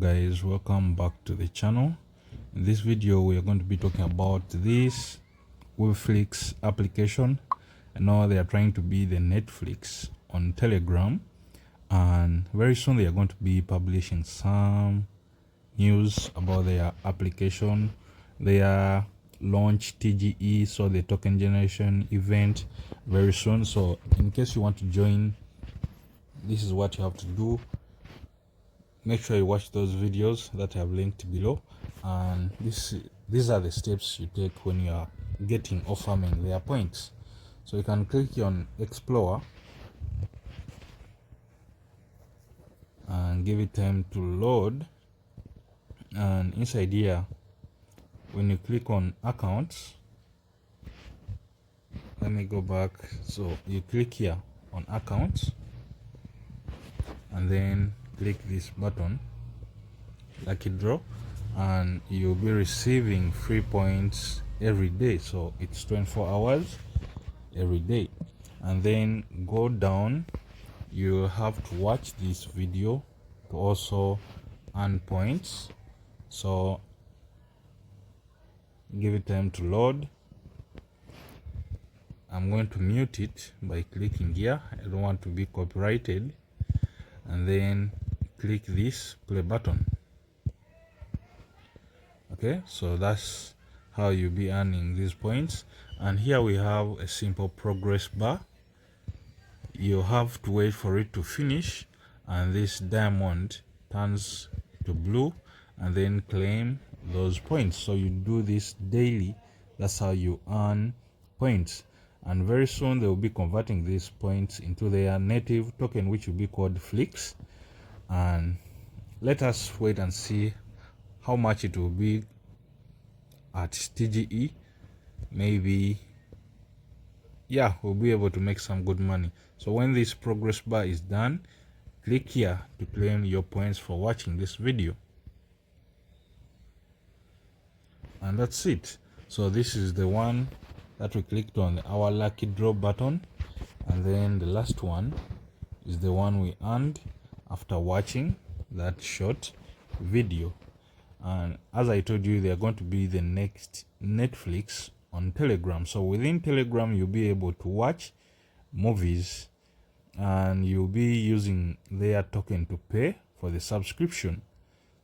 guys, welcome back to the channel. In this video we are going to be talking about this W3BFLIX application. I know they are trying to be the Netflix on Telegram, and very soon they are going to be publishing some news about their application. Their launch TGE, so the token generation event, very soon. So in case you want to join, this is what you have to do. Make sure you watch those videos that I have linked below, and these are the steps you take when you are getting or farming their points. So you can click on Explore and give it time to load, and inside here when you click on accounts, let me go back. So you click here on accounts and then click this button, lucky draw, and you'll be receiving free points every day. So it's 24 hours every day. And then go down, you have to watch this video to also earn points. So give it time to load. I'm going to mute it by clicking here. I don't want to be copyrighted. And then click this play button. Okay, so that's how you'll be earning these points. And here we have a simple progress bar. You have to wait for it to finish, and this diamond turns to blue, and then claim those points. So you do this daily. That's how you earn points. And very soon they will be converting these points into their native token, which will be called FLIX. And let us wait and see how much it will be at TGE. Maybe, yeah, we'll be able to make some good money. So when this progress bar is done, click here to claim your points for watching this video. And that's it. So this is the one that we clicked on, our lucky draw button, and then the last one is the one we earned after watching that short video. And as I told you, they are going to be the next Netflix on Telegram. So within Telegram you'll be able to watch movies, and you'll be using their token to pay for the subscription.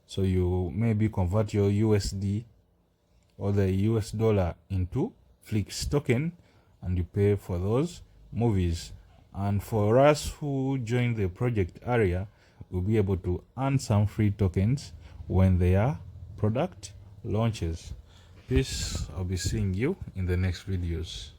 So you maybe convert your USD or the US dollar into FLIX token, and you pay for those movies. And for us who join the project area, we'll be able to earn some free tokens when their product launches. Peace. I'll be seeing you in the next videos.